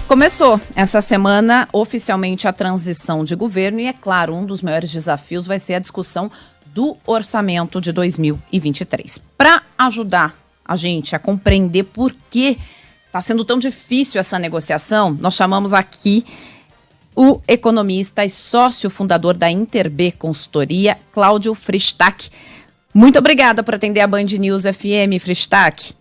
Começou essa semana oficialmente a transição de governo e, é claro, um dos maiores desafios vai ser a discussão do orçamento de 2023. Para ajudar a gente a compreender por que está sendo tão difícil essa negociação, nós chamamos aqui o economista e sócio fundador da Interb Consultoria, Cláudio Frishtak. Muito obrigada por atender a Band News FM, Frishtak.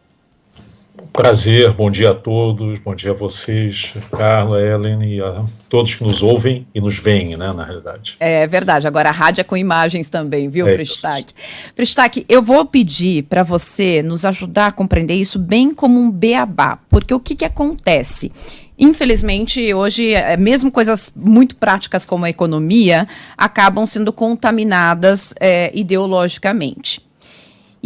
Prazer, bom dia a todos, bom dia a vocês, Carla, Ellen e a todos que nos ouvem e nos veem, né, na realidade. É verdade, agora a rádio é com imagens também, viu, Frishtak? Frishtak, eu vou pedir para você nos ajudar a compreender isso bem como um beabá, porque o que acontece? Infelizmente, hoje, mesmo coisas muito práticas como a economia, acabam sendo contaminadas ideologicamente.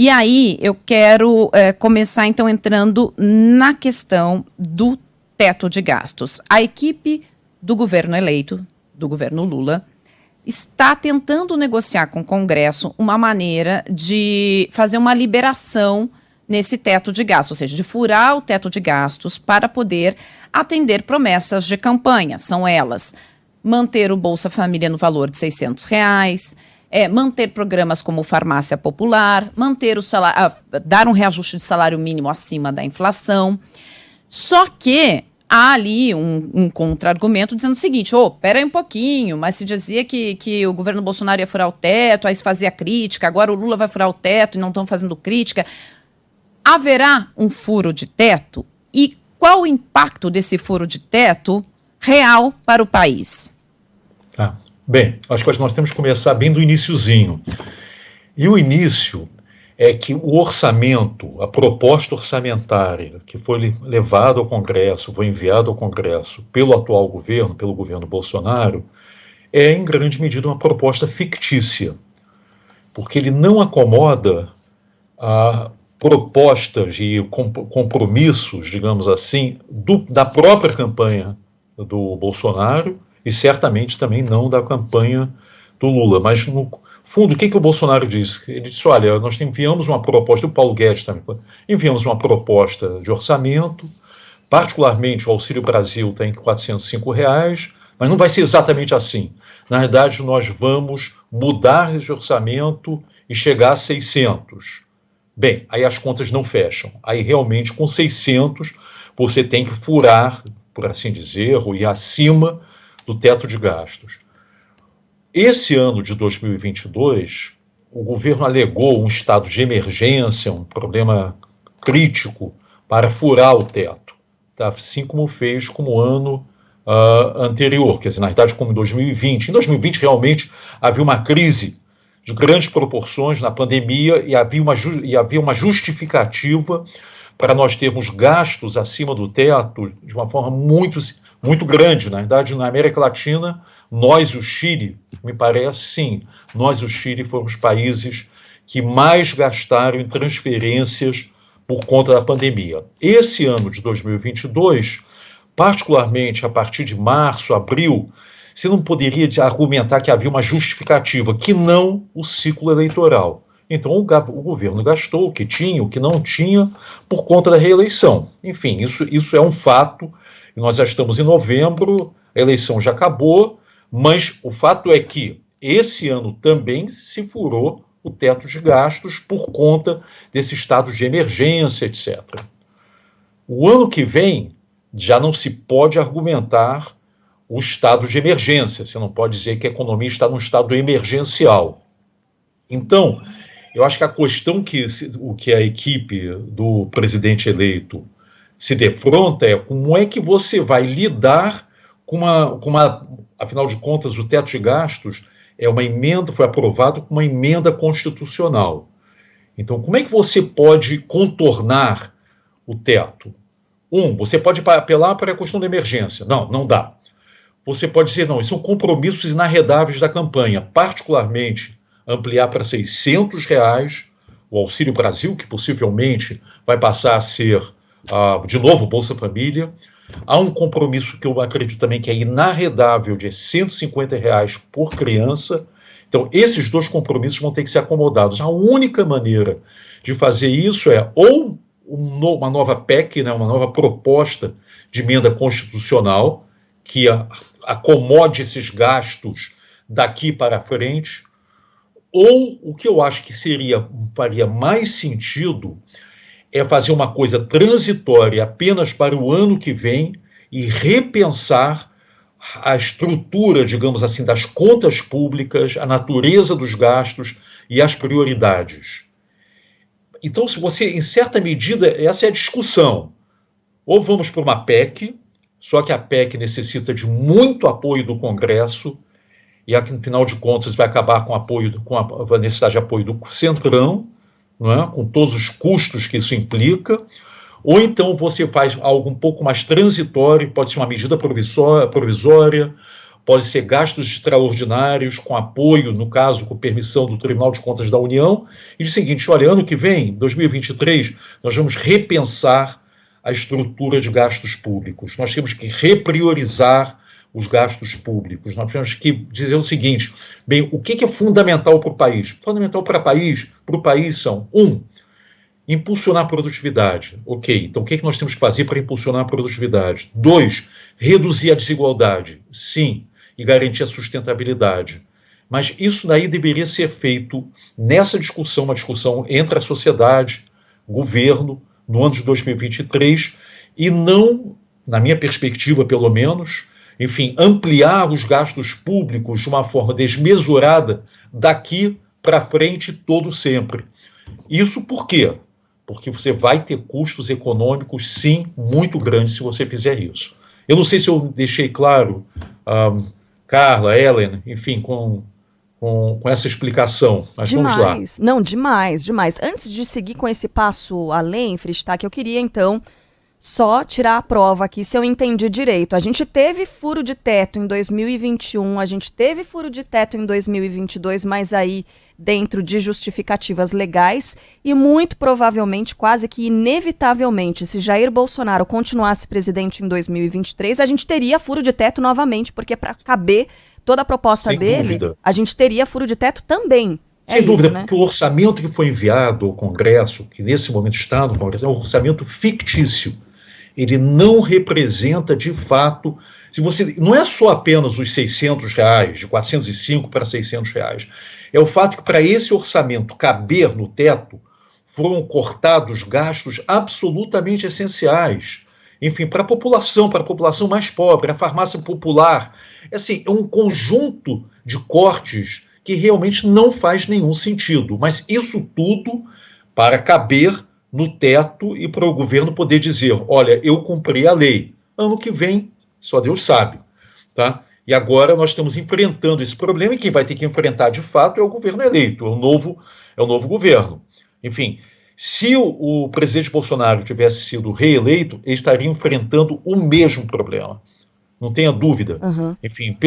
E aí, eu quero começar, então, entrando na questão do teto de gastos. A equipe do governo eleito, do governo Lula, está tentando negociar com o Congresso uma maneira de fazer uma liberação nesse teto de gastos, ou seja, de furar o teto de gastos para poder atender promessas de campanha. São elas: manter o Bolsa Família no valor de R$600, manter programas como Farmácia Popular, manter o salário, dar um reajuste de salário mínimo acima da inflação. Só que há ali um contra-argumento dizendo o seguinte: pera aí um pouquinho, mas se dizia que o governo Bolsonaro ia furar o teto, aí se fazia crítica, agora o Lula vai furar o teto e não estão fazendo crítica. Haverá um furo de teto? E qual o impacto desse furo de teto real para o país? Bem, acho que nós temos que começar bem do iniciozinho. E o início é que o orçamento, a proposta orçamentária que foi levada ao Congresso, foi enviada ao Congresso pelo atual governo, pelo governo Bolsonaro, é em grande medida uma proposta fictícia, porque ele não acomoda a propostas e compromissos, digamos assim, da própria campanha do Bolsonaro e certamente também não da campanha do Lula. Mas, no fundo, o que o Bolsonaro disse? Ele disse: olha, nós enviamos uma proposta, o Paulo Guedes também, enviamos uma proposta de orçamento, particularmente o Auxílio Brasil está em R$405, mas não vai ser exatamente assim. Na verdade, nós vamos mudar esse orçamento e chegar a 600. Bem, aí as contas não fecham. Aí realmente com 600 você tem que furar, por assim dizer, ou ir acima do teto de gastos. Esse ano de 2022, o governo alegou um estado de emergência, um problema crítico para furar o teto, tá? Assim como fez como o ano anterior, quer dizer, na verdade como em 2020. Em 2020 realmente havia uma crise de grandes proporções na pandemia e havia uma justificativa para nós termos gastos acima do teto de uma forma muito grande. Na verdade, na América Latina, nós e o Chile, me parece, sim, nós e o Chile foram os países que mais gastaram em transferências por conta da pandemia. Esse ano de 2022, particularmente a partir de março, abril, você não poderia argumentar que havia uma justificativa, que não o ciclo eleitoral. Então o governo gastou o que tinha, o que não tinha, por conta da reeleição. Enfim, isso é um fato. Nós já estamos em novembro, a eleição já acabou, mas o fato é que esse ano também se furou o teto de gastos por conta desse estado de emergência, etc. O ano que vem já não se pode argumentar o estado de emergência. Você não pode dizer que a economia está num estado emergencial. Então, eu acho que a questão que a equipe do presidente eleito se defronta é como é que você vai lidar com afinal de contas, o teto de gastos é uma emenda, foi aprovado com uma emenda constitucional. Então, como é que você pode contornar o teto? Você pode apelar para a questão da emergência. Não dá. Você pode dizer, não, são compromissos inarredáveis da campanha, particularmente ampliar para R$600 o Auxílio Brasil, que possivelmente vai passar a ser, de novo, Bolsa Família. Há um compromisso que eu acredito também que é inarredável, de R$150 por criança. Então, esses dois compromissos vão ter que ser acomodados. A única maneira de fazer isso é ou uma nova PEC, né, uma nova proposta de emenda constitucional que acomode esses gastos daqui para frente, ou o que eu acho que faria mais sentido é fazer uma coisa transitória apenas para o ano que vem e repensar a estrutura, digamos assim, das contas públicas, a natureza dos gastos e as prioridades. Então, se você, em certa medida, essa é a discussão. Ou vamos para uma PEC, só que a PEC necessita de muito apoio do Congresso, e aqui, no final de contas, vai acabar com a necessidade de apoio do Centrão, não é? Com todos os custos que isso implica. Ou então você faz algo um pouco mais transitório, pode ser uma medida provisória, pode ser gastos extraordinários com apoio, no caso, com permissão do Tribunal de Contas da União, e diz o seguinte: olha, ano que vem, 2023, nós vamos repensar a estrutura de gastos públicos, nós temos que repriorizar os gastos públicos, nós temos que dizer o seguinte: bem, o que é fundamental para o país? Fundamental para o país são, impulsionar a produtividade. Ok, então o que nós temos que fazer para impulsionar a produtividade? 2, reduzir a desigualdade. Sim, e garantir a sustentabilidade. Mas isso daí deveria ser feito nessa discussão, uma discussão entre a sociedade, governo, no ano de 2023, e não, na minha perspectiva pelo menos, enfim, ampliar os gastos públicos de uma forma desmesurada daqui para frente todo sempre. Isso por quê? Porque você vai ter custos econômicos, sim, muito grandes se você fizer isso. Eu não sei se eu deixei claro, Carla, Ellen, enfim, com essa explicação, mas demais. Vamos lá. Não, demais. Antes de seguir com esse passo além, Fristac, eu queria, então, só tirar a prova aqui, se eu entendi direito. A gente teve furo de teto em 2021, a gente teve furo de teto em 2022, mas aí dentro de justificativas legais, e muito provavelmente, quase que inevitavelmente, se Jair Bolsonaro continuasse presidente em 2023, a gente teria furo de teto novamente, porque para caber toda a proposta dele, a gente teria furo de teto também. Sem dúvida, né? Porque o orçamento que foi enviado ao Congresso, que nesse momento está no Congresso, é um orçamento fictício. Ele não representa, de fato, não é só apenas os R$600, de 405 para R$600. É o fato que, para esse orçamento caber no teto, foram cortados gastos absolutamente essenciais. Enfim, para a população mais pobre, a farmácia popular. É um conjunto de cortes que realmente não faz nenhum sentido. Mas isso tudo para caber no teto e para o governo poder dizer: olha, eu cumpri a lei. Ano que vem, só Deus sabe. Tá? E agora nós estamos enfrentando esse problema, e quem vai ter que enfrentar de fato é o governo eleito, é o novo governo. Enfim, se o presidente Bolsonaro tivesse sido reeleito, ele estaria enfrentando o mesmo problema. Não tenha dúvida. Uhum. Enfim,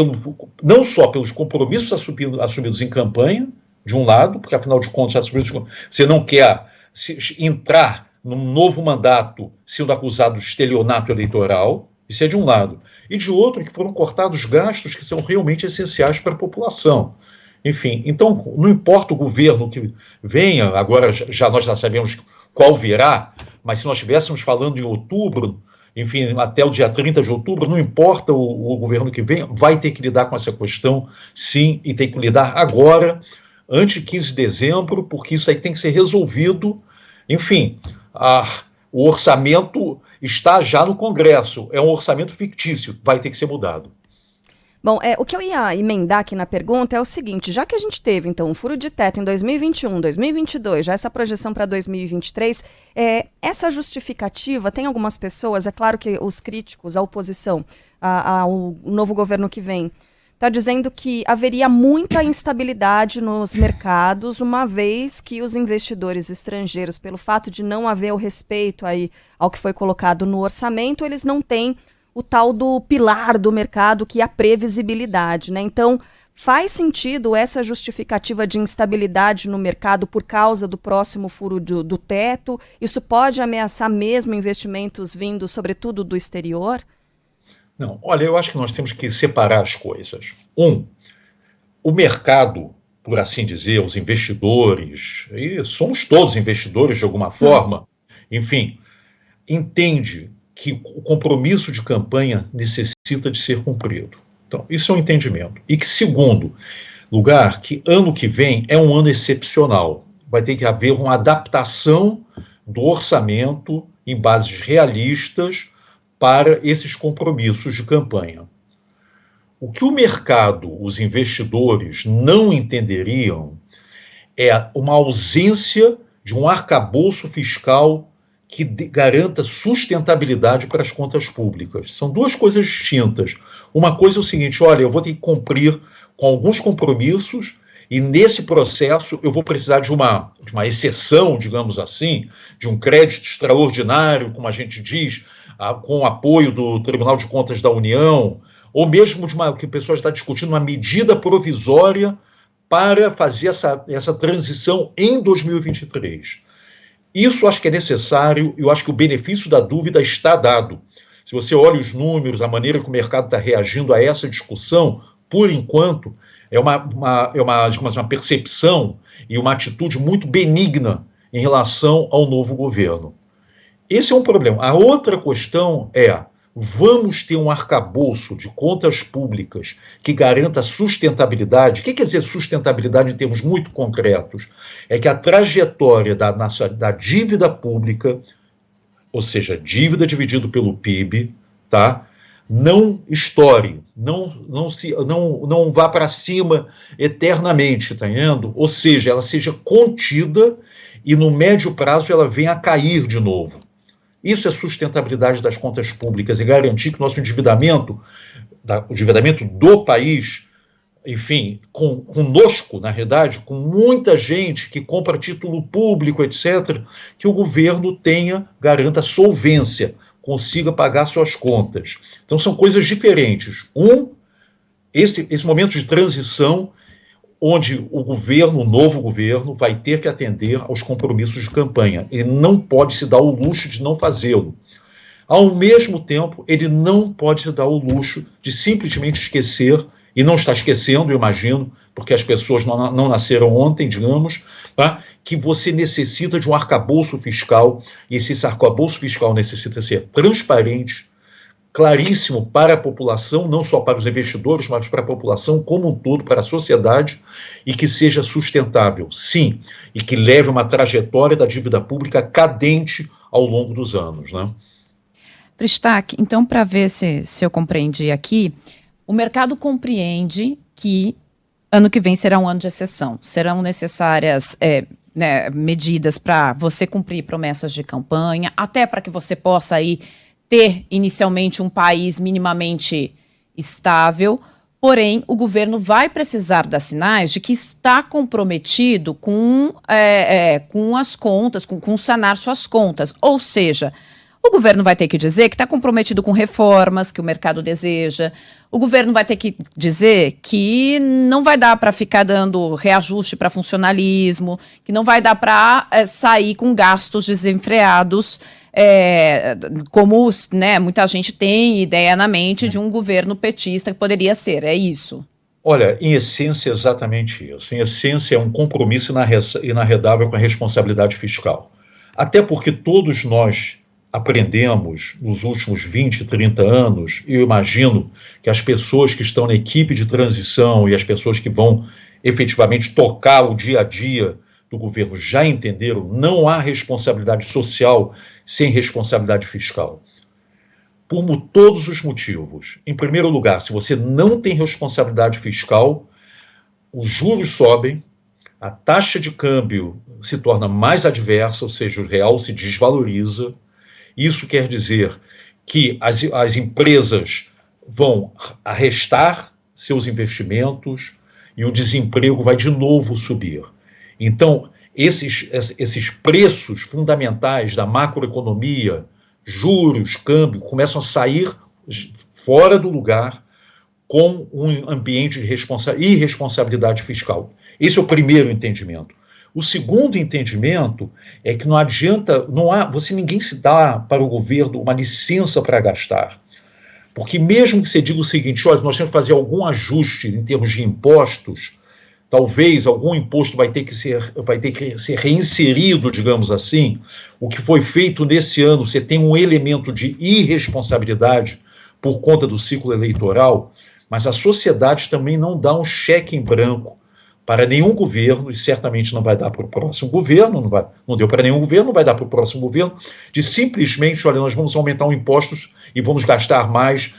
não só pelos compromissos assumidos em campanha, de um lado, porque afinal de contas você não quer entrar num novo mandato sendo acusado de estelionato eleitoral, isso é de um lado. E de outro, que foram cortados gastos que são realmente essenciais para a população. Enfim, então, não importa o governo que venha, agora nós já sabemos qual virá, mas se nós estivéssemos falando em outubro, enfim, até o dia 30 de outubro, não importa o governo que venha, vai ter que lidar com essa questão, sim, e tem que lidar agora, antes de 15 de dezembro, porque isso aí tem que ser resolvido. Enfim, o orçamento está já no Congresso, é um orçamento fictício, vai ter que ser mudado. Bom, o que eu ia emendar aqui na pergunta é o seguinte: já que a gente teve, então, um furo de teto em 2021, 2022, já essa projeção para 2023, essa justificativa, tem algumas pessoas, é claro que os críticos, a oposição ao novo governo que vem, está dizendo que haveria muita instabilidade nos mercados, uma vez que os investidores estrangeiros, pelo fato de não haver o respeito aí ao que foi colocado no orçamento, eles não têm o tal do pilar do mercado, que é a previsibilidade, né? Então, faz sentido essa justificativa de instabilidade no mercado por causa do próximo furo do teto? Isso pode ameaçar mesmo investimentos vindos, sobretudo, do exterior? Não, olha, eu acho que nós temos que separar as coisas. O mercado, por assim dizer, os investidores, e somos todos investidores de alguma forma, enfim, entende que o compromisso de campanha necessita de ser cumprido. Então, isso é um entendimento. E que, segundo lugar, que ano que vem é um ano excepcional. Vai ter que haver uma adaptação do orçamento em bases realistas para esses compromissos de campanha. O que o mercado, os investidores, não entenderiam é uma ausência de um arcabouço fiscal que garanta sustentabilidade para as contas públicas. São duas coisas distintas. Uma coisa é o seguinte, olha, eu vou ter que cumprir com alguns compromissos e nesse processo eu vou precisar de uma exceção, digamos assim, de um crédito extraordinário, como a gente diz, com o apoio do Tribunal de Contas da União, ou mesmo que o pessoal está discutindo uma medida provisória para fazer essa transição em 2023. Isso acho que é necessário, eu acho que o benefício da dúvida está dado. Se você olha os números, a maneira que o mercado está reagindo a essa discussão, por enquanto, é uma percepção e uma atitude muito benigna em relação ao novo governo. Esse é um problema. A outra questão é, vamos ter um arcabouço de contas públicas que garanta sustentabilidade? O que quer dizer sustentabilidade em termos muito concretos? É que a trajetória da dívida pública, ou seja, dívida dividido pelo PIB, tá? Não estoure, não vá para cima eternamente, tá entendendo? Ou seja, ela seja contida e no médio prazo ela venha a cair de novo. Isso é sustentabilidade das contas públicas e garantir que o nosso endividamento, o endividamento do país, enfim, conosco, na realidade, com muita gente que compra título público, etc., que o governo garanta solvência, consiga pagar suas contas. Então, são coisas diferentes. Esse momento de transição, onde o novo governo, vai ter que atender aos compromissos de campanha. Ele não pode se dar o luxo de não fazê-lo. Ao mesmo tempo, ele não pode se dar o luxo de simplesmente esquecer, e não está esquecendo, eu imagino, porque as pessoas não nasceram ontem, digamos, tá? Que você necessita de um arcabouço fiscal, e esse arcabouço fiscal necessita ser transparente, claríssimo para a população, não só para os investidores, mas para a população como um todo, para a sociedade, e que seja sustentável, sim, e que leve uma trajetória da dívida pública cadente ao longo dos anos, né? Fristac, então, para ver se eu compreendi aqui, o mercado compreende que ano que vem será um ano de exceção, serão necessárias medidas para você cumprir promessas de campanha, até para que você possa aí ter inicialmente um país minimamente estável, porém o governo vai precisar dar sinais de que está comprometido com as contas, com sanar suas contas, ou seja, o governo vai ter que dizer que está comprometido com reformas que o mercado deseja. O governo vai ter que dizer que não vai dar para ficar dando reajuste para funcionalismo, que não vai dar para sair com gastos desenfreados, como muita gente tem ideia na mente de um governo petista que poderia ser. É isso? Olha, em essência é exatamente isso. Em essência é um compromisso inarredável com a responsabilidade fiscal. Até porque todos nós aprendemos nos últimos 20, 30 anos, e eu imagino que as pessoas que estão na equipe de transição e as pessoas que vão efetivamente tocar o dia a dia do governo já entenderam, não há responsabilidade social sem responsabilidade fiscal. Por todos os motivos. Em primeiro lugar, se você não tem responsabilidade fiscal, os juros sobem, a taxa de câmbio se torna mais adversa, ou seja, o real se desvaloriza. Isso quer dizer que as empresas vão arrestar seus investimentos e o desemprego vai de novo subir. Então, esses preços fundamentais da macroeconomia, juros, câmbio, começam a sair fora do lugar com um ambiente de irresponsabilidade fiscal. Esse é o primeiro entendimento. O segundo entendimento é que não adianta, ninguém se dá para o governo uma licença para gastar. Porque mesmo que você diga o seguinte, olha, nós temos que fazer algum ajuste em termos de impostos, talvez algum imposto vai ter que ser reinserido, digamos assim. O que foi feito nesse ano, você tem um elemento de irresponsabilidade por conta do ciclo eleitoral, mas a sociedade também não dá um cheque em branco para nenhum governo, e certamente não vai dar para o próximo governo, não deu para nenhum governo, não vai dar para o próximo governo, de simplesmente, olha, nós vamos aumentar os impostos e vamos gastar mais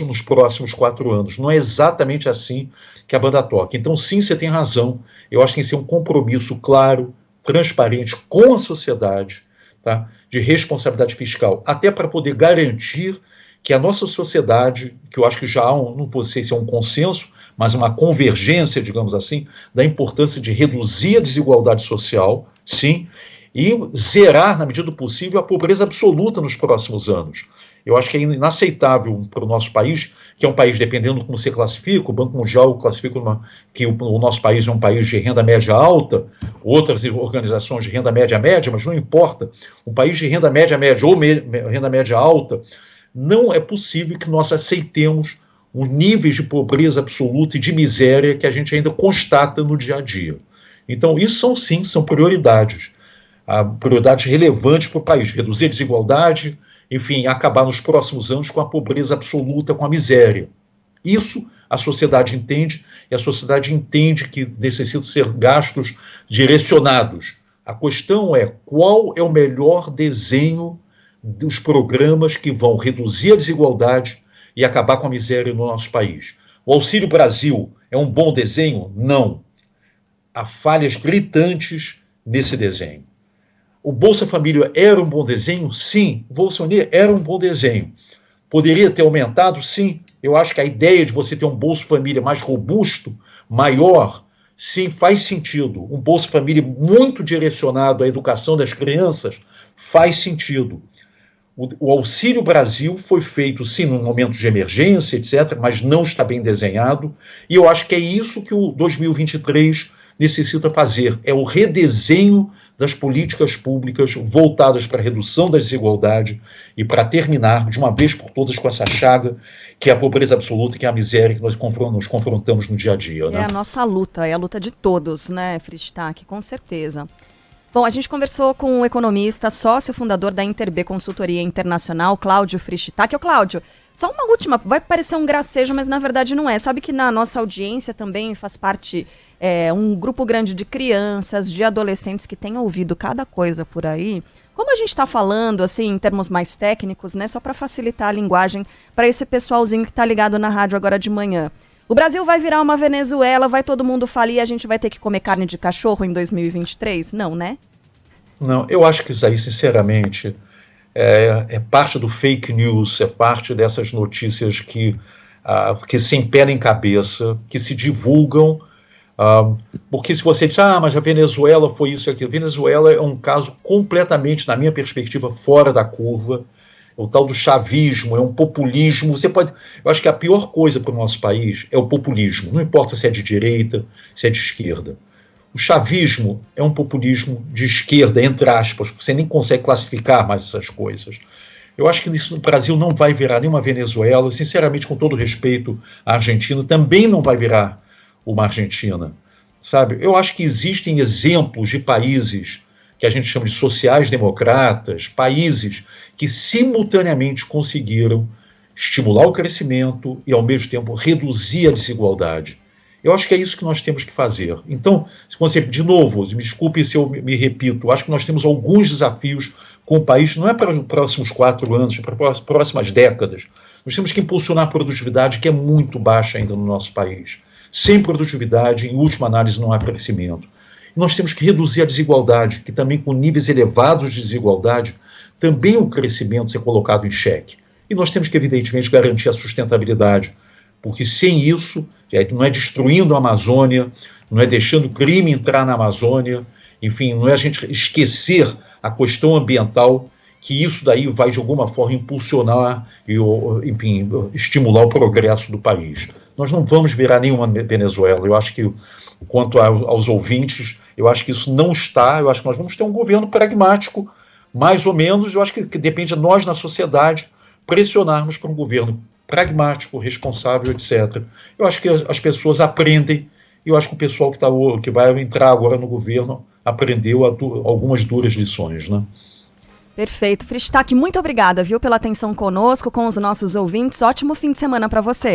nos próximos 4 anos. Não é exatamente assim que a banda toca. Então, sim, você tem razão. Eu acho que tem que ser um compromisso claro, transparente com a sociedade, tá? De responsabilidade fiscal, até para poder garantir que a nossa sociedade, que eu acho que já há não sei se é um consenso, mas uma convergência, digamos assim, da importância de reduzir a desigualdade social, sim, e zerar, na medida do possível, a pobreza absoluta nos próximos anos. Eu acho que é inaceitável para o nosso país, que é um país, dependendo de como você classifica, o Banco Mundial classifica que o nosso país é um país de renda média alta, outras organizações de renda média média, mas não importa, um país de renda média média ou renda média alta, não é possível que nós aceitemos os níveis de pobreza absoluta e de miséria que a gente ainda constata no dia a dia. Então, isso são prioridades, prioridades relevantes para o país, reduzir a desigualdade, enfim, acabar nos próximos anos com a pobreza absoluta, com a miséria. Isso a sociedade entende, e a sociedade entende que necessitam ser gastos direcionados. A questão é qual é o melhor desenho dos programas que vão reduzir a desigualdade e acabar com a miséria no nosso país. O Auxílio Brasil é um bom desenho? Não. Há falhas gritantes nesse desenho. O Bolsa Família era um bom desenho? Sim. O Bolsa Família era um bom desenho. Poderia ter aumentado? Sim. Eu acho que a ideia de você ter um Bolsa Família mais robusto, maior, sim, faz sentido. Um Bolsa Família muito direcionado à educação das crianças faz sentido. O Auxílio Brasil foi feito, sim, num momento de emergência, etc., mas não está bem desenhado, e eu acho que é isso que o 2023 necessita fazer, é o redesenho das políticas públicas voltadas para a redução da desigualdade e para terminar, de uma vez por todas, com essa chaga, que é a pobreza absoluta, que é a miséria que nós nos confrontamos no dia a dia. Né? É a nossa luta, é a luta de todos, né, Fristac, com certeza. Bom, a gente conversou com um economista, sócio fundador da Interb Consultoria Internacional, Cláudio Fristac. Ô, Cláudio, só uma última, vai parecer um gracejo, mas na verdade não é. Sabe que na nossa audiência também faz parte um grupo grande de crianças, de adolescentes que têm ouvido cada coisa por aí. Como a gente está falando, assim, em termos mais técnicos, né, só para facilitar a linguagem para esse pessoalzinho que está ligado na rádio agora de manhã. O Brasil vai virar uma Venezuela, vai todo mundo falir e a gente vai ter que comer carne de cachorro em 2023? Não, né? Não, eu acho que isso aí, sinceramente, é parte do fake news, é parte dessas notícias que sem pé nem cabeça, que se divulgam, porque se você diz, mas a Venezuela foi isso e aquilo, a Venezuela é um caso completamente, na minha perspectiva, fora da curva. O tal do chavismo, é um populismo. Eu acho que a pior coisa para o nosso país é o populismo. Não importa se é de direita, se é de esquerda. O chavismo é um populismo de esquerda, entre aspas, porque você nem consegue classificar mais essas coisas. Eu acho que isso no Brasil não vai virar nenhuma Venezuela. Sinceramente, com todo respeito à Argentina, também não vai virar uma Argentina. Sabe? Eu acho que existem exemplos de países que a gente chama de sociais-democratas, países que simultaneamente conseguiram estimular o crescimento e, ao mesmo tempo, reduzir a desigualdade. Eu acho que é isso que nós temos que fazer. Então, de novo, me desculpe se eu me repito, acho que nós temos alguns desafios com o país, não é para os próximos 4 anos, é para as próximas décadas. Nós temos que impulsionar a produtividade, que é muito baixa ainda no nosso país. Sem produtividade, em última análise, não há crescimento. Nós temos que reduzir a desigualdade, que também com níveis elevados de desigualdade, também o crescimento ser colocado em xeque. E nós temos que, evidentemente, garantir a sustentabilidade, porque sem isso, não é destruindo a Amazônia, não é deixando o crime entrar na Amazônia, enfim, não é a gente esquecer a questão ambiental, que isso daí vai, de alguma forma, impulsionar e, enfim, estimular o progresso do país. Nós não vamos virar nenhuma Venezuela. Eu acho que, quanto aos ouvintes, eu acho que isso não está. Eu acho que nós vamos ter um governo pragmático, mais ou menos. Eu acho que depende de nós, na sociedade, pressionarmos para um governo pragmático, responsável, etc. Eu acho que as pessoas aprendem e eu acho que o pessoal que vai entrar agora no governo aprendeu algumas duras lições, né? Perfeito. Fristac, muito obrigada, viu, pela atenção conosco, com os nossos ouvintes. Ótimo fim de semana para você.